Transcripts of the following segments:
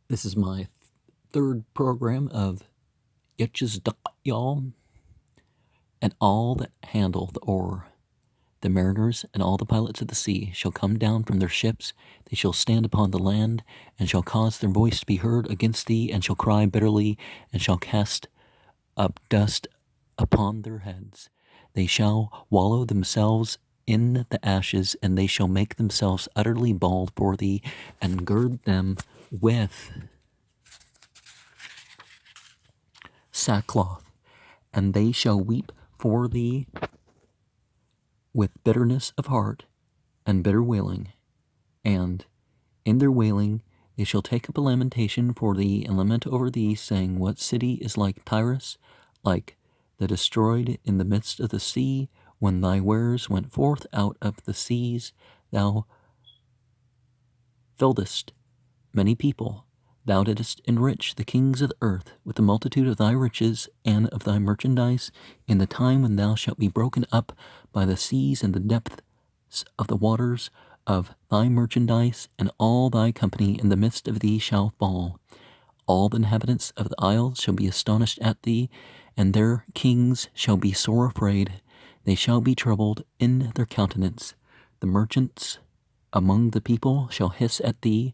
This is my third program of Itches Y'all, and all that handle the oar, the mariners and all the pilots of the sea, shall come down from their ships. They shall stand upon the land, and shall cause their voice to be heard against thee, and shall cry bitterly, and shall cast up dust upon their heads. They shall wallow themselves in the ashes, and they shall make themselves utterly bald for thee, and gird them with sackcloth, and they shall weep for thee with bitterness of heart and bitter wailing. And in their wailing they shall take up a lamentation for thee, and lament over thee, saying, What city is like Tyrus, like the destroyed in the midst of the sea, when thy wares went forth out of the seas? Thou filledst many people. Thou didst enrich the kings of the earth with the multitude of thy riches and of thy merchandise, in the time when thou shalt be broken up by the seas and the depths of the waters of thy merchandise, and all thy company in the midst of thee shall fall. All the inhabitants of the isles shall be astonished at thee, and their kings shall be sore afraid. They shall be troubled in their countenance. The merchants among the people shall hiss at thee.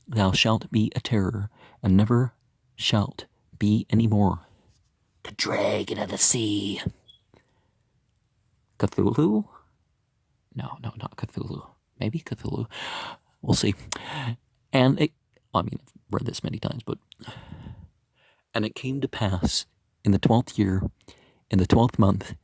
Thou shalt be a terror, and never shalt be any more. The dragon of the sea. Cthulhu? No, not Cthulhu. Maybe Cthulhu. We'll see. And I've read this many times, but... And it came to pass in the 12th year, in the 12th month,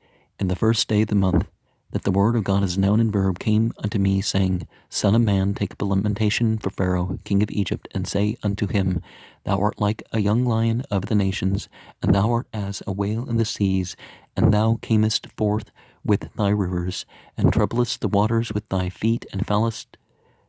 in the first day of the month, that the word of God as known in verb came unto me, saying, Son of man, take up a lamentation for Pharaoh, king of Egypt, and say unto him, Thou art like a young lion of the nations, and thou art as a whale in the seas, and thou camest forth with thy rivers, and troublest the waters with thy feet, and foulest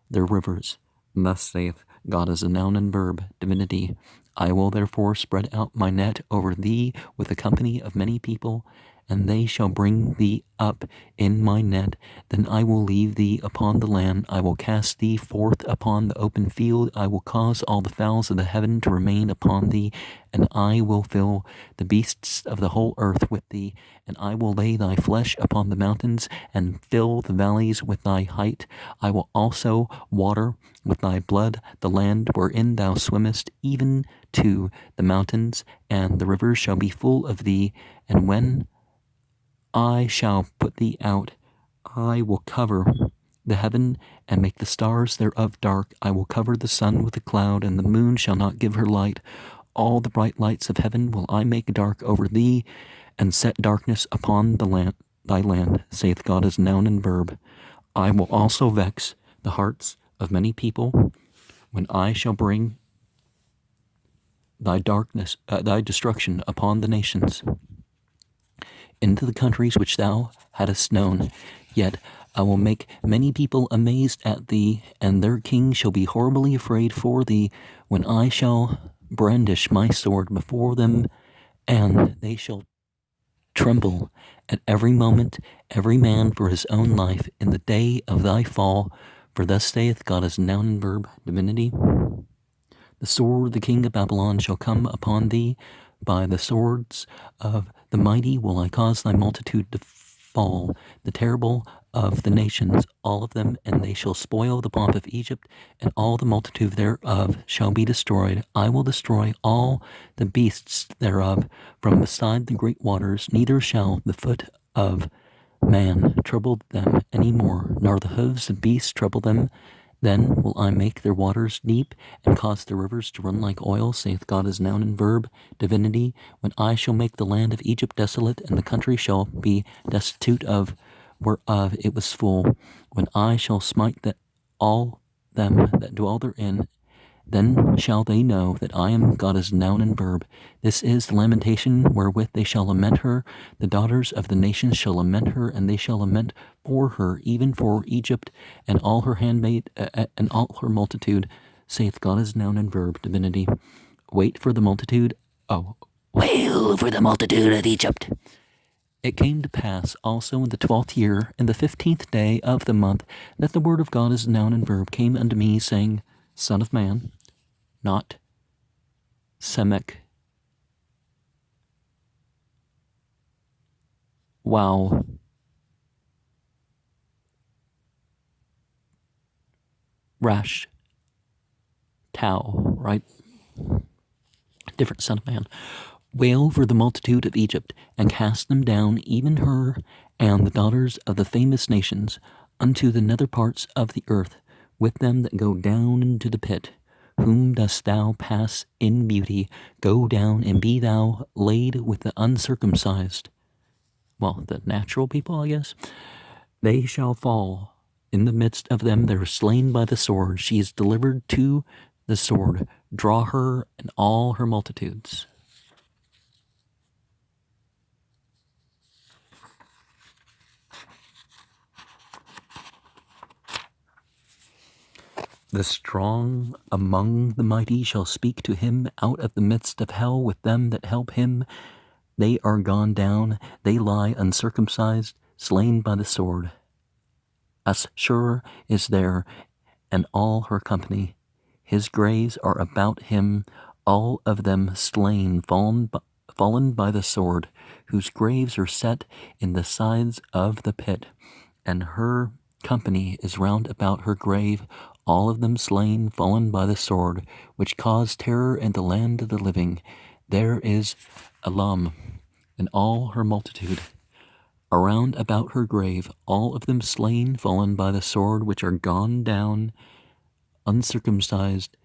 their rivers. And thus saith God as a noun and verb, divinity. I will therefore spread out my net over thee with a company of many people, and they shall bring thee up in my net. Then I will leave thee upon the land. I will cast thee forth upon the open field. I will cause all the fowls of the heaven to remain upon thee, and I will fill the beasts of the whole earth with thee. And I will lay thy flesh upon the mountains, and fill the valleys with thy height. I will also water with thy blood the land wherein thou swimmest, even to the mountains, and the rivers shall be full of thee. And when I shall put thee out, I will cover the heaven, and make the stars thereof dark. I will cover the sun with a cloud, and the moon shall not give her light. All the bright lights of heaven will I make dark over thee, and set darkness upon thy land, saith God as noun and verb. I will also vex the hearts of many people, when I shall bring thy destruction upon the nations, into the countries which thou hadst known. Yet I will make many people amazed at thee, and their king shall be horribly afraid for thee, when I shall brandish my sword before them, and they shall tremble at every moment, every man for his own life, in the day of thy fall. For thus saith God as noun and verb, divinity. The sword of the king of Babylon shall come upon thee. By the swords of the mighty will I cause thy multitude to fall, the terrible of the nations, all of them, and they shall spoil the pomp of Egypt, and all the multitude thereof shall be destroyed. I will destroy all the beasts thereof from beside the great waters, neither shall the foot of man trouble them any more, nor the hoofs of beasts trouble them. Then will I make their waters deep, and cause their rivers to run like oil, saith God as noun and verb, divinity. When I shall make the land of Egypt desolate, and the country shall be destitute of whereof it was full, when I shall smite all them that dwell therein, then shall they know that I am God as noun and verb. This is the lamentation wherewith they shall lament her. The daughters of the nations shall lament her, and they shall lament for her, even for Egypt and all her handmaid and all her multitude, saith God as noun and verb, divinity. Wait for the multitude. Oh, wail for the multitude of Egypt. It came to pass also in the 12th year, in the 15th day of the month, that the word of God as noun and verb came unto me, saying, Son of man, not Semek, Wow, Rash, Tau, right? Different son of man. Wail for the multitude of Egypt, and cast them down, even her and the daughters of the famous nations, unto the nether parts of the earth, with them that go down into the pit. Whom dost thou pass in beauty? Go down, and be thou laid with the uncircumcised. Well, the natural people, I guess. They shall fall in the midst of them that are slain by the sword. She is delivered to the sword. Draw her and all her multitudes. The strong among the mighty shall speak to him out of the midst of hell with them that help him. They are gone down, they lie uncircumcised, slain by the sword. Ashur is there, and all her company. His graves are about him, all of them slain, fallen by the sword, whose graves are set in the sides of the pit, and her company is round about her grave, all of them slain, fallen by the sword, which caused terror in the land of the living. There is Elam, and all her multitude, around about her grave, all of them slain, fallen by the sword, which are gone down, uncircumcised,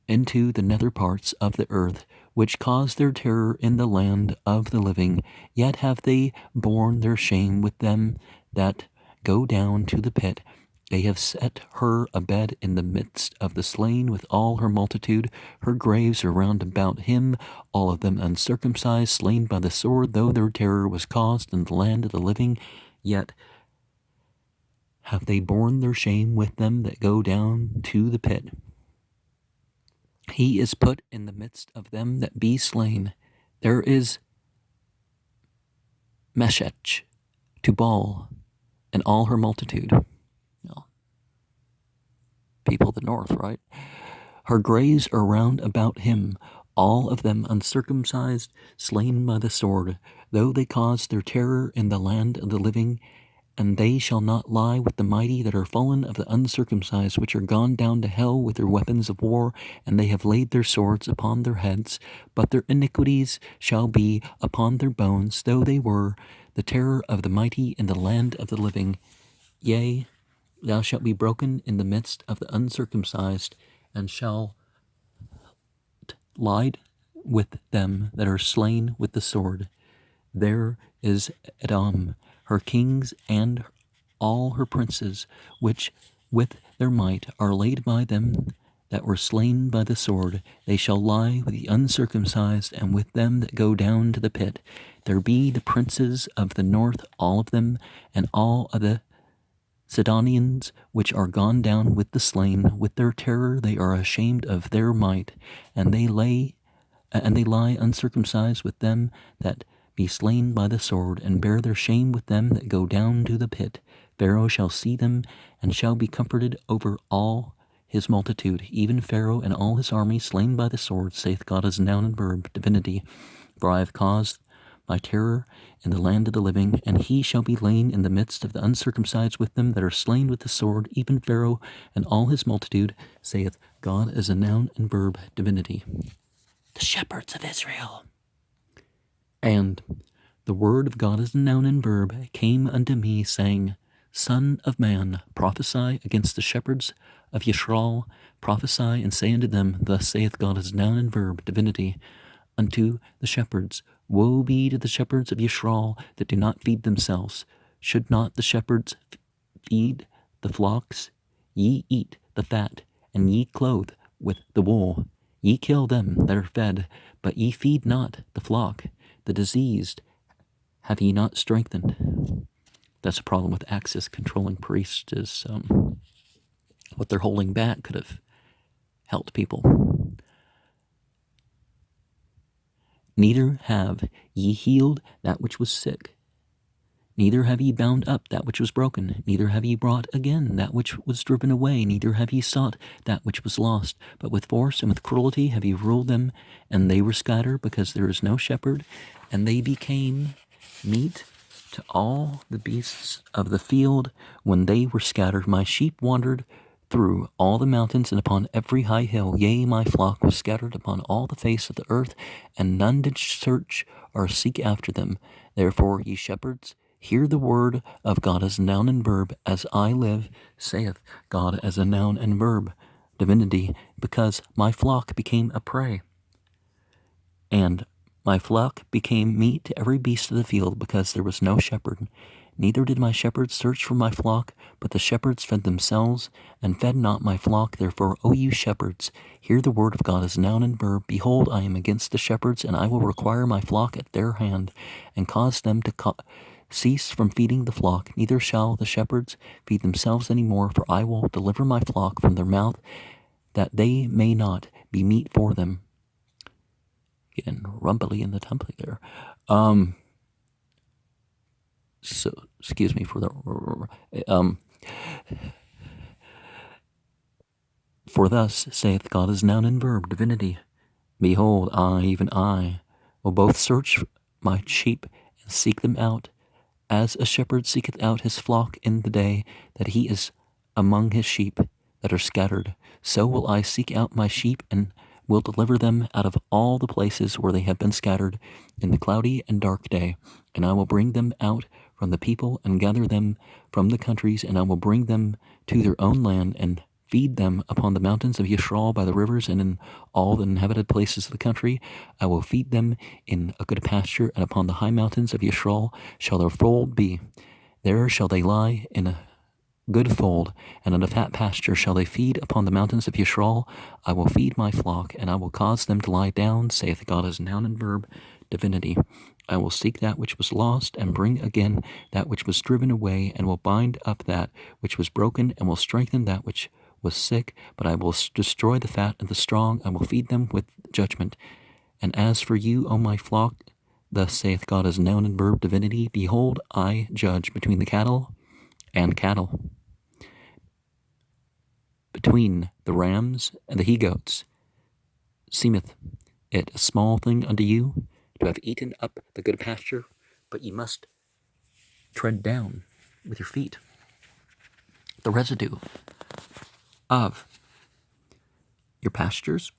into the nether parts of the earth, which caused their terror in the land of the living. Yet have they borne their shame with them that go down to the pit. They have set her a bed in the midst of the slain with all her multitude. Her graves are round about him, all of them uncircumcised, slain by the sword, though their terror was caused in the land of the living. Yet have they borne their shame with them that go down to the pit. He is put in the midst of them that be slain. There is Meshech, Tubal, and all her multitude. No. People of the north, right? Her graves are round about him, all of them uncircumcised, slain by the sword, though they caused their terror in the land of the living. And they shall not lie with the mighty that are fallen of the uncircumcised, which are gone down to hell with their weapons of war, and they have laid their swords upon their heads. But their iniquities shall be upon their bones, though they were the terror of the mighty in the land of the living. Yea, thou shalt be broken in the midst of the uncircumcised, and shalt lie with them that are slain with the sword. There is Edom, her kings and all her princes, which with their might are laid by them that were slain by the sword. They shall lie with the uncircumcised, and with them that go down to the pit. There be the princes of the north, all of them, and all of the Sidonians, which are gone down with the slain. With their terror they are ashamed of their might, and they lie uncircumcised with them that be slain by the sword, and bear their shame with them that go down to the pit. Pharaoh shall see them, and shall be comforted over all his multitude, even Pharaoh and all his army slain by the sword, saith God as noun and verb, divinity. For I have caused my terror in the land of the living, and he shall be lain in the midst of the uncircumcised with them that are slain with the sword, even Pharaoh and all his multitude, saith God as a noun and verb, divinity. The shepherds of Israel. And the word of God as a noun and verb came unto me, saying, Son of man, prophesy against the shepherds of Yisrael, prophesy and say unto them, Thus saith God as noun and verb, divinity, unto the shepherds, Woe be to the shepherds of Yisrael that do not feed themselves. Should not the shepherds feed the flocks? Ye eat the fat, and ye clothe with the wool. Ye kill them that are fed, but ye feed not the flock. The diseased have ye not strengthened. That's a problem with access controlling priests, is what they're holding back could have helped people. Neither have ye healed that which was sick, Neither have ye bound up that which was broken, neither have ye brought again that which was driven away, neither have ye sought that which was lost, but with force and with cruelty have ye ruled them, and they were scattered, because there is no shepherd, and they became meat to all the beasts of the field. When they were scattered, my sheep wandered through all the mountains and upon every high hill. Yea, my flock was scattered upon all the face of the earth, and none did search or seek after them. Therefore, ye shepherds, hear the word of God as noun and verb. As I live, saith God, as a noun and verb, divinity, because my flock became a prey, and my flock became meat to every beast of the field, because there was no shepherd. Neither did my shepherds search for my flock, but the shepherds fed themselves, and fed not my flock. Therefore, O you shepherds, hear the word of God as noun and verb. Behold, I am against the shepherds, and I will require my flock at their hand, and cause them to cease from feeding the flock. Neither shall the shepherds feed themselves any more, for I will deliver my flock from their mouth, that they may not be meat for them. Getting rumbly in the temple there. So, excuse me for the... For thus saith God as noun and verb, divinity. Behold, I, even I, will both search my sheep and seek them out, as a shepherd seeketh out his flock in the day that he is among his sheep that are scattered. So will I seek out my sheep, and will deliver them out of all the places where they have been scattered in the cloudy and dark day. And I will bring them out from the people, and gather them from the countries, and I will bring them to their own land, and feed them upon the mountains of Yisrael by the rivers, and in all the inhabited places of the country. I will feed them in a good pasture, and upon the high mountains of Yisrael shall their fold be. There shall they lie in a good fold, and in a fat pasture shall they feed upon the mountains of Yisrael. I will feed my flock, and I will cause them to lie down, saith God as noun and verb, divinity. I will seek that which was lost, and bring again that which was driven away, and will bind up that which was broken, and will strengthen that which was sick. But I will destroy the fat and the strong, I will feed them with judgment. And as for you, O my flock, thus saith God as noun and verb, divinity, behold, I judge between the cattle and cattle, between the rams and the he-goats. Seemeth it a small thing unto you to have eaten up the good pasture, but ye must tread down with your feet the residue of your pastures,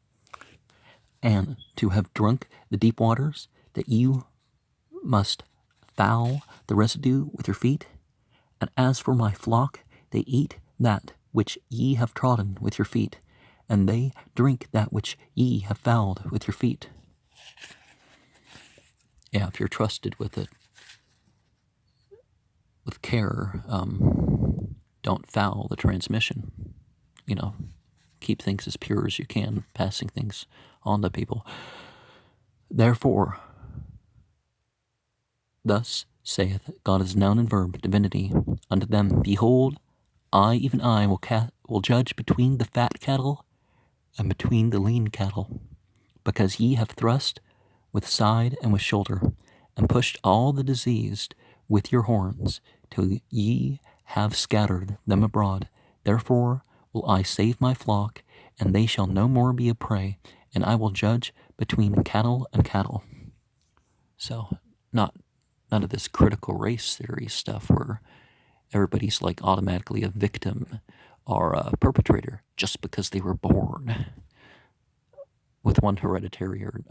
and to have drunk the deep waters, that you must foul the residue with your feet. And as for my flock, they eat that which ye have trodden with your feet, and they drink that which ye have fouled with your feet. Yeah, if you're trusted with it, with care, don't foul the transmission. Keep things as pure as you can, passing things on to people. Therefore, thus saith God as noun and verb, divinity, unto them, behold, I, even I, will judge between the fat cattle and between the lean cattle, because ye have thrust with side and with shoulder, and pushed all the diseased with your horns, till ye have scattered them abroad. Therefore will I save my flock, and they shall no more be a prey, and I will judge between cattle and cattle. So, none of this critical race theory stuff where everybody's like automatically a victim or a perpetrator just because they were born with one hereditary or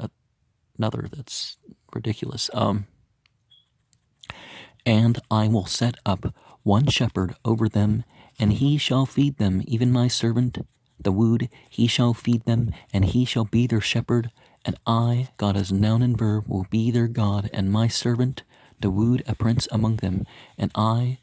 another. That's ridiculous. And I will set up one shepherd over them, and he shall feed them, even my servant the wood, he shall feed them, and he shall be their shepherd. And I, God as noun and verb, will be their God, and my servant the wood, a prince among them. And I,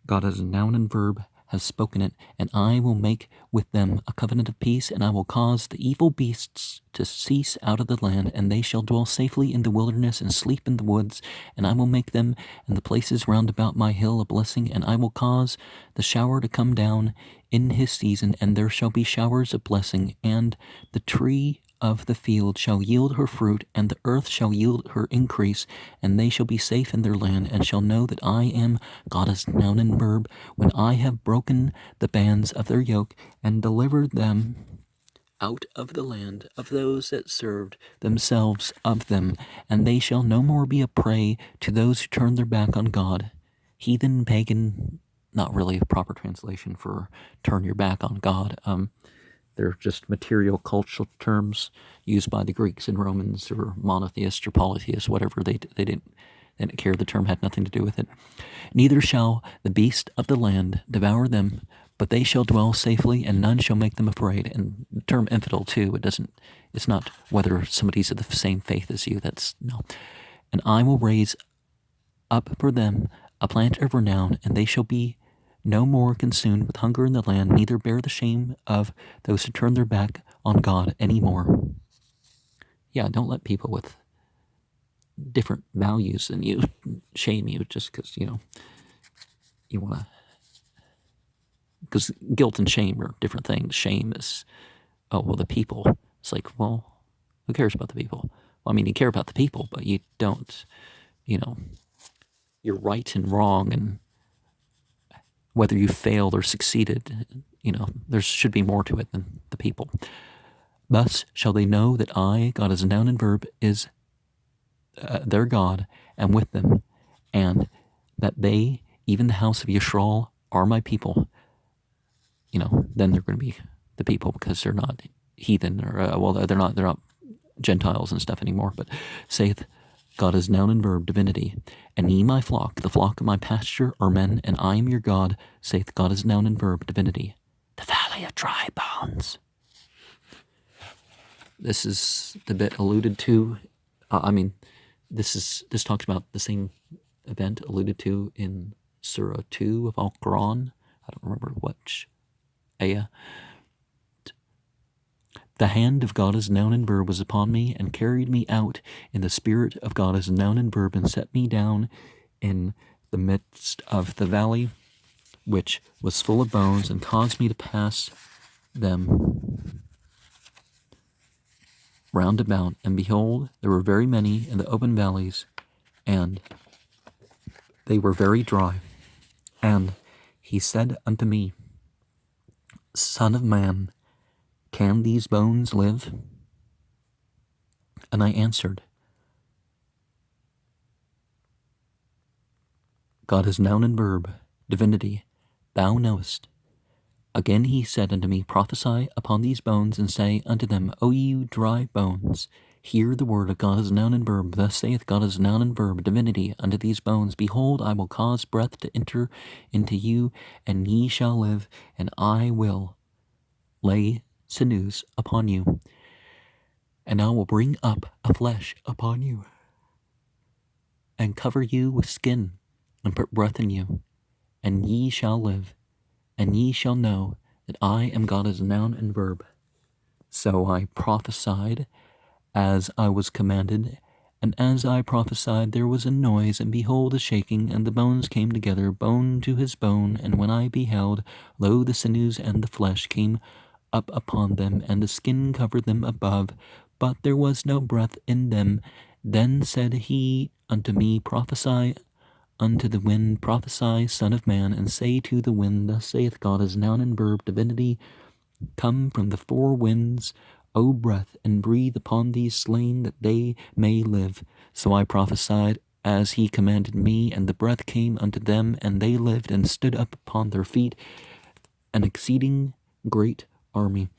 God as noun and verb, have spoken it, and I will make with them a covenant of peace, and I will cause the evil beasts to cease out of the land, and they shall dwell safely in the wilderness and sleep in the woods, and I will make them and the places round about my hill a blessing, and I will cause the shower to come down in his season, and there shall be showers of blessing, and the tree of the field shall yield her fruit, and the earth shall yield her increase, and they shall be safe in their land, and shall know that I am God as noun and verb, when I have broken the bands of their yoke, and delivered them out of the land of those that served themselves of them, and they shall no more be a prey to those who turn their back on God. Heathen, pagan, not really a proper translation for turn your back on God. They're just material cultural terms used by the Greeks and Romans, or monotheists or polytheists, whatever. They didn't care. The term had nothing to do with it. Neither shall the beast of the land devour them, but they shall dwell safely, and none shall make them afraid. And the term infidel too, it's not whether somebody's of the same faith as you. That's no. And I will raise up for them a plant of renown, and they shall be no more consumed with hunger in the land, neither bear the shame of those who turn their back on God any more. Yeah, don't let people with different values than you shame you just because, you want to. Because guilt and shame are different things. Shame is, oh, well, the people. It's like, well, who cares about the people? Well, I mean, you care about the people, but you don't, you're right and wrong, and whether you failed or succeeded, there should be more to it than the people. Thus shall they know that I, God as a noun and verb, is their God, and with them, and that they, even the house of Yisrael, are my people. Then they're going to be the people, because they're not heathen, or they're not Gentiles and stuff anymore. But saith God as noun and verb, divinity. And ye my flock, the flock of my pasture, are men, and I am your God, saith God as noun and verb, divinity. The valley of dry bones. This is the bit alluded to. This talks about the same event alluded to in Surah 2 of Al-Quran. I don't remember which ayah. The hand of God as noun and verb was upon me, and carried me out in the spirit of God as noun and verb, and set me down in the midst of the valley, which was full of bones, and caused me to pass them round about. And behold, there were very many in the open valleys, and they were very dry. And he said unto me, Son of man, can these bones live? And I answered, God is noun and verb, divinity, thou knowest. Again he said unto me, Prophesy upon these bones, and say unto them, O you dry bones, hear the word of God as noun and verb. Thus saith God as noun and verb, divinity, unto these bones, Behold, I will cause breath to enter into you, and ye shall live, and I will lay sinews upon you, and I will bring up a flesh upon you, and cover you with skin, and put breath in you, and ye shall live, and ye shall know that I am God as noun and verb. So I prophesied as I was commanded, and as I prophesied there was a noise, and behold a shaking, and the bones came together, bone to his bone. And when I beheld, lo, the sinews and the flesh came up upon them, and the skin covered them above, but there was no breath in them. Then said he unto me, Prophesy unto the wind, prophesy, son of man, and say to the wind, Thus saith God as noun and verb, divinity, Come from the four winds, O breath, and breathe upon these slain, that they may live. So I prophesied as he commanded me, and the breath came unto them, and they lived, and stood up upon their feet, an exceeding great army.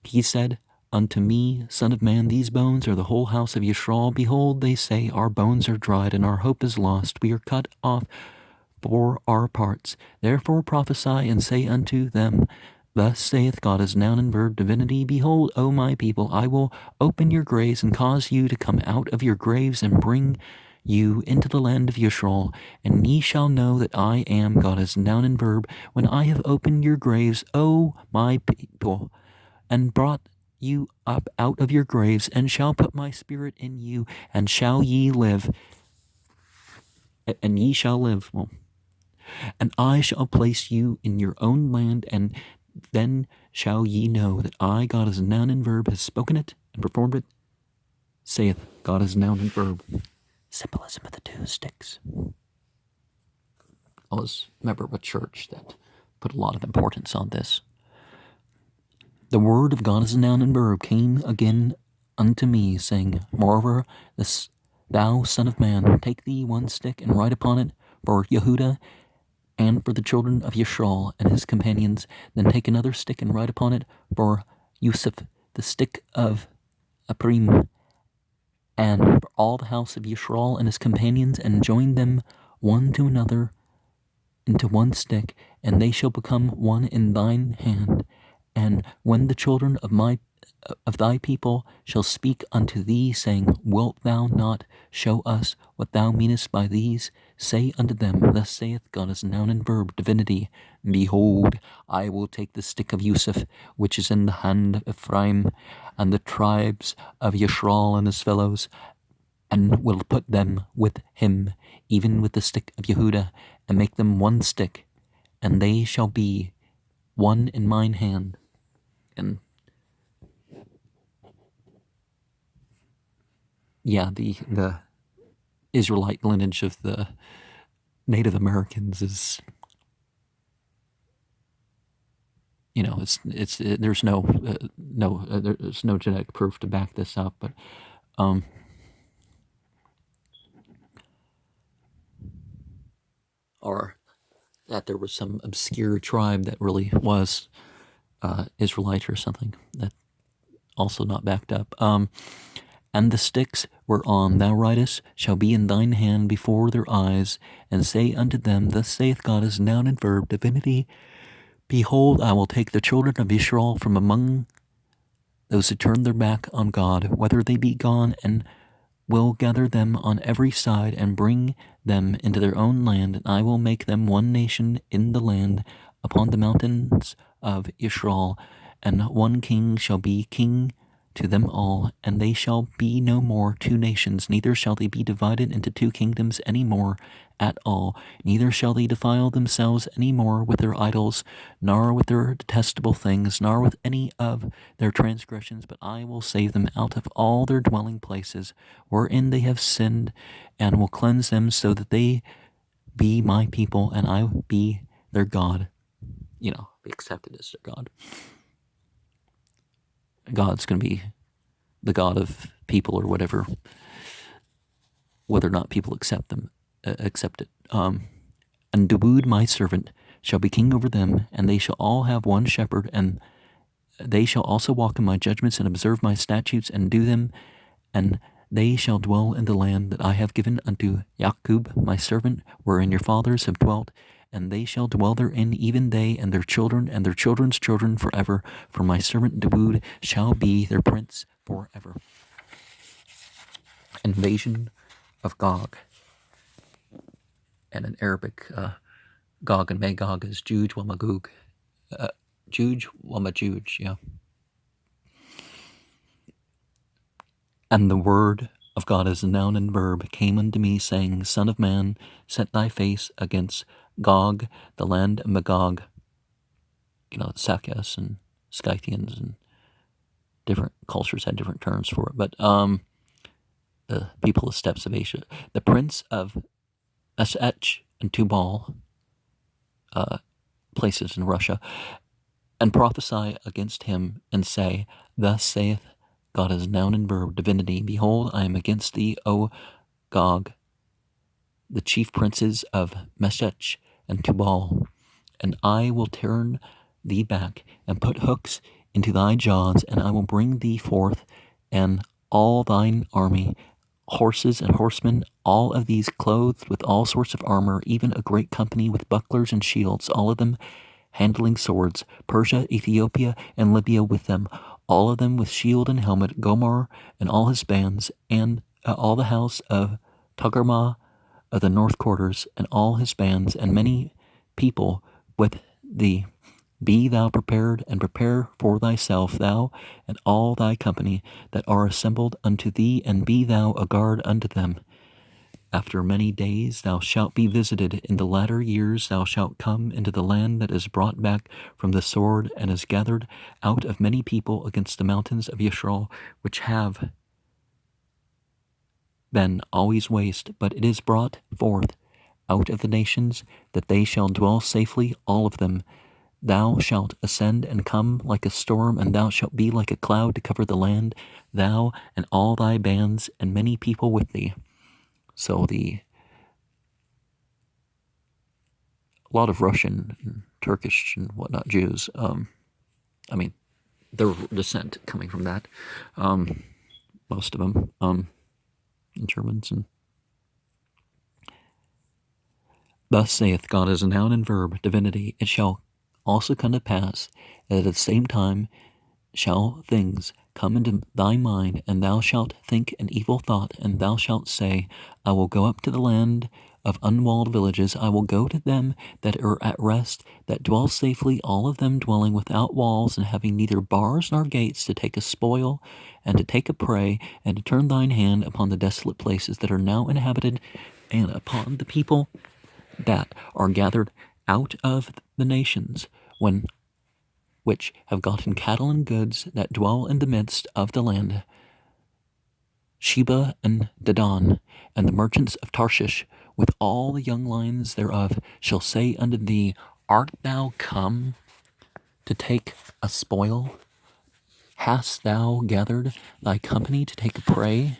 He said unto me, Son of man, these bones are the whole house of Yisrael. Behold, they say, Our bones are dried, and our hope is lost. We are cut off for our parts. Therefore prophesy, and say unto them, Thus saith God as noun and verb, divinity, Behold, O my people, I will open your graves, and cause you to come out of your graves, and bring you into the land of Yisrael, and ye shall know that I am God as noun and verb, when I have opened your graves, O my people, and brought you up out of your graves, and shall put my spirit in you, and shall ye live, and ye shall live. And I shall place you in your own land, and then shall ye know that I, God as noun and verb, has spoken it, and performed it, saith God is noun and verb. Symbolism of the two sticks. I was a member of a church that put a lot of importance on this. The word of God is a noun and verb came again unto me, saying, Moreover, thou son of man, take thee one stick and write upon it for Yehuda and for the children of Yisrael and his companions. Then take another stick and write upon it for Yusuf, the stick of Ephraim, and for all the house of Yisrael and his companions, and join them one to another into one stick, and they shall become one in thine hand. And when the children of thy people shall speak unto thee, saying, Wilt thou not show us what thou meanest by these? Say unto them, Thus saith God as noun and verb, divinity, Behold, I will take the stick of Yusuf, which is in the hand of Ephraim, and the tribes of Yisrael and his fellows, and will put them with him, even with the stick of Yehuda, and make them one stick, and they shall be one in mine hand. And yeah, the Israelite lineage of the Native Americans is, there's no genetic proof to back this up, but or that there was some obscure tribe that really was Israelite or something. That also not backed up. And the sticks whereon thou writest shall be in thine hand before their eyes, and say unto them, Thus saith God as noun and verb, divinity, Behold, I will take the children of Israel from among those who turn their back on God, whether they be gone, and will gather them on every side, and bring them into their own land, and I will make them one nation in the land upon the mountains of Israel, and one king shall be king to them all, and they shall be no more two nations, neither shall they be divided into two kingdoms any more at all, neither shall they defile themselves any more with their idols, nor with their detestable things, nor with any of their transgressions, but I will save them out of all their dwelling places wherein they have sinned, and will cleanse them so that they be my people, and I will be their God. Be accepted as their God. God's going to be the God of people or whatever, whether or not people accept it. And Dawood, my servant, shall be king over them, and they shall all have one shepherd, and they shall also walk in my judgments and observe my statutes and do them, and they shall dwell in the land that I have given unto Jacob, my servant, wherein your fathers have dwelt, and they shall dwell therein, even they and their children and their children's children forever. For my servant Dawood shall be their prince forever. Invasion of Gog. And in Arabic, Gog and Magog is Juj wa Magog. Juj wa Majuj, yeah. And the word of God as a noun and verb came unto me, saying, Son of man, set thy face against Gog, the land of Magog. Sakias and Scythians and different cultures had different terms for it. But the people of steppes of Asia, the prince of Meshech and Tubal, places in Russia, and prophesy against him, and say, Thus saith God as noun and verb, divinity, Behold, I am against thee, O Gog, the chief princes of Meshech and Tubal, and I will turn thee back, and put hooks into thy jaws, and I will bring thee forth, and all thine army, horses and horsemen, all of these clothed with all sorts of armor, even a great company with bucklers and shields, all of them handling swords, Persia, Ethiopia, and Libya with them, all of them with shield and helmet, Gomer and all his bands, and all the house of Togarmah of the north quarters, and all his bands, and many people with thee. Be thou prepared, and prepare for thyself, thou and all thy company that are assembled unto thee, and be thou a guard unto them. After many days thou shalt be visited. In the latter years thou shalt come into the land that is brought back from the sword and is gathered out of many people against the mountains of Yisrael, which have been always waste, but it is brought forth out of the nations, that they shall dwell safely, all of them. Thou shalt ascend and come like a storm, and thou shalt be like a cloud to cover the land, thou and all thy bands, and many people with thee. So a lot of Russian and Turkish and whatnot Jews, their descent coming from that, most of them, and Germans. And thus saith God as a noun and verb, divinity, it shall also come to pass that at the same time shall things come into thy mind, and thou shalt think an evil thought, and thou shalt say, I will go up to the land of unwalled villages, I will go to them that are at rest, that dwell safely, all of them dwelling without walls, and having neither bars nor gates, to take a spoil, and to take a prey, and to turn thine hand upon the desolate places that are now inhabited, and upon the people that are gathered out of the nations, which have gotten cattle and goods, that dwell in the midst of the land. Sheba and Dedan, and the merchants of Tarshish, with all the young lions thereof, shall say unto thee, Art thou come to take a spoil? Hast thou gathered thy company to take a prey,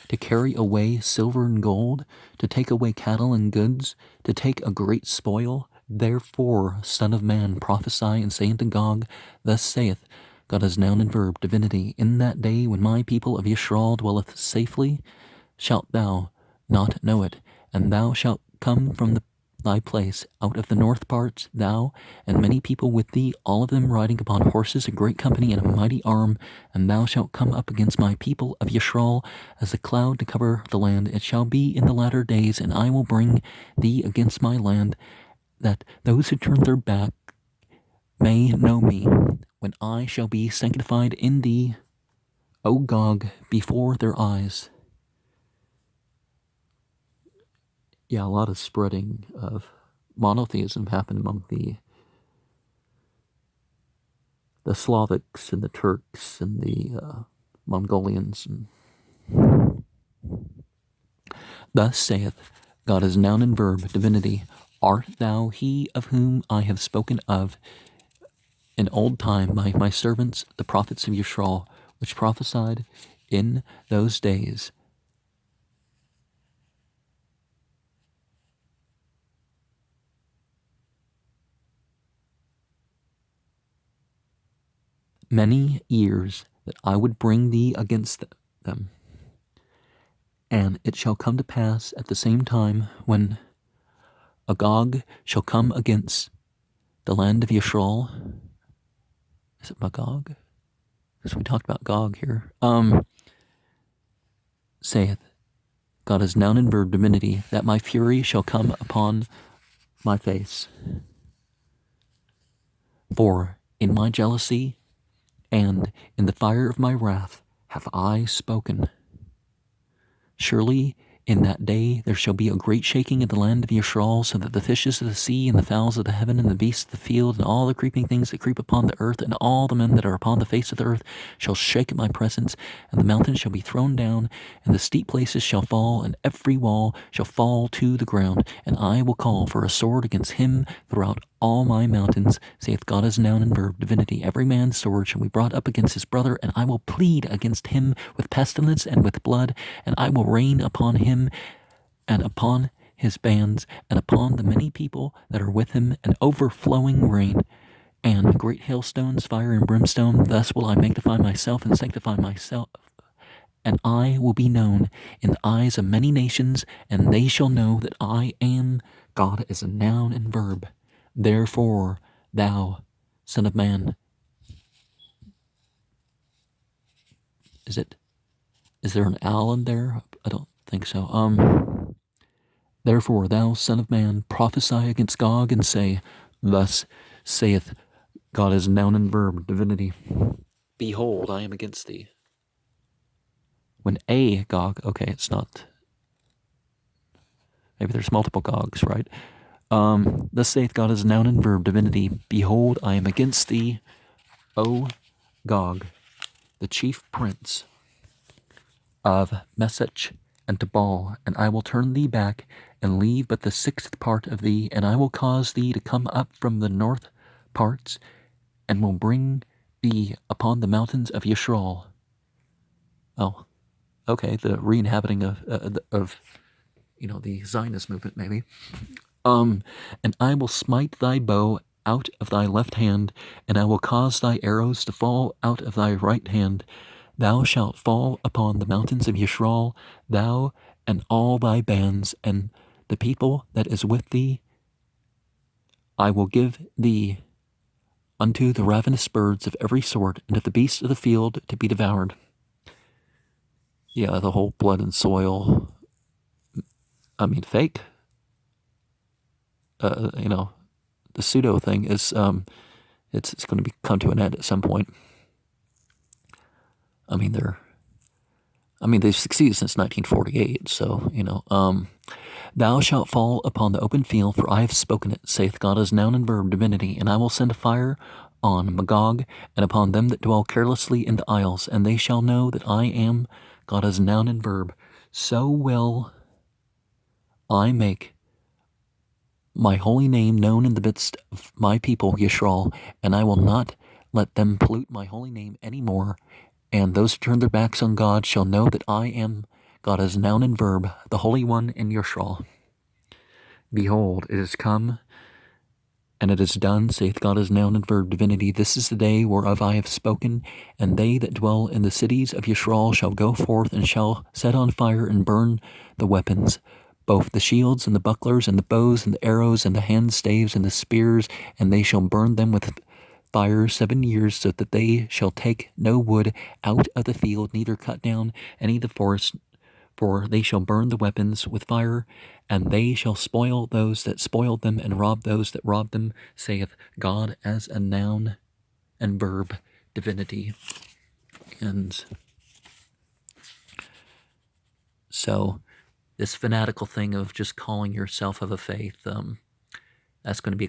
to carry away silver and gold, to take away cattle and goods, to take a great spoil? Therefore, Son of man, prophesy and say unto Gog, Thus saith God as noun and verb, divinity, in that day when my people of Yisrael dwelleth safely, shalt thou not know it, and thou shalt come from thy place out of the north parts, thou and many people with thee, all of them riding upon horses, a great company and a mighty arm, and thou shalt come up against my people of Yisrael as a cloud to cover the land. It shall be in the latter days, and I will bring thee against my land, that those who turn their back may know me, when I shall be sanctified in thee, O Gog, before their eyes. Yeah, a lot of spreading of monotheism happened among the Slavics and the Turks and the Mongolians. And thus saith God as noun and verb, divinity, art thou he of whom I have spoken of in old time by my servants, the prophets of Yisrael, which prophesied in those days? Many years that I would bring thee against them. And it shall come to pass at the same time when Agog shall come against the land of Yisrael. Is it Magog? Because we talked about Gog here. Saith God as noun and verb, divinity, that my fury shall come upon my face. For in my jealousy and in the fire of my wrath have I spoken. Surely in that day there shall be a great shaking in the land of Yisrael, so that the fishes of the sea and the fowls of the heaven and the beasts of the field and all the creeping things that creep upon the earth and all the men that are upon the face of the earth shall shake at my presence, and the mountains shall be thrown down, and the steep places shall fall, and every wall shall fall to the ground, and I will call for a sword against him throughout all my mountains, saith God as noun and verb, divinity. Every man's sword shall be brought up against his brother, and I will plead against him with pestilence and with blood, and I will rain upon him and upon his bands and upon the many people that are with him an overflowing rain and great hailstones, fire and brimstone. Thus will I magnify myself and sanctify myself, and I will be known in the eyes of many nations, and they shall know that I am God as a noun and verb. Therefore, thou, Son of man, is there an L in there? I don't think so. Therefore, thou, Son of man, prophesy against Gog, and say, Thus saith God as noun and verb, divinity. Behold, I am against thee. When a Gog, okay, it's not Maybe there's multiple Gogs, right? Thus saith God as noun and verb, divinity. Behold, I am against thee, O Gog, the chief prince of Meshech and Tubal, and I will turn thee back and leave but the sixth part of thee, and I will cause thee to come up from the north parts, and will bring thee upon the mountains of Yisrael. Oh, okay, the re-inhabiting of the Zionist movement, maybe. And I will smite thy bow out of thy left hand, and I will cause thy arrows to fall out of thy right hand. Thou shalt fall upon the mountains of Yisrael, thou and all thy bands, and the people that is with thee. I will give thee unto the ravenous birds of every sort, and to the beasts of the field to be devoured. Yeah, the whole blood and soil, fake, the pseudo thing is, it's going to come to an end at some point. They've succeeded since 1948, so, Thou shalt fall upon the open field, for I have spoken it, saith God as noun and verb, divinity, and I will send a fire on Magog, and upon them that dwell carelessly in the isles, and they shall know that I am God as noun and verb. So will I make my holy name known in the midst of my people, Yisrael, and I will not let them pollute my holy name any more. And those who turn their backs on God shall know that I am God as noun and verb, the Holy One in Yisrael. Behold, it is come, and it is done, saith God as noun and verb, divinity. This is the day whereof I have spoken, and they that dwell in the cities of Yisrael shall go forth and shall set on fire and burn the weapons, both the shields and the bucklers and the bows and the arrows and the handstaves and the spears, and they shall burn them with fire 7 years, so that they shall take no wood out of the field, neither cut down any of the forest, for they shall burn the weapons with fire, and they shall spoil those that spoiled them, and rob those that robbed them, saith God as a noun and verb, divinity. And so this fanatical thing of just calling yourself of a faith, that's going to be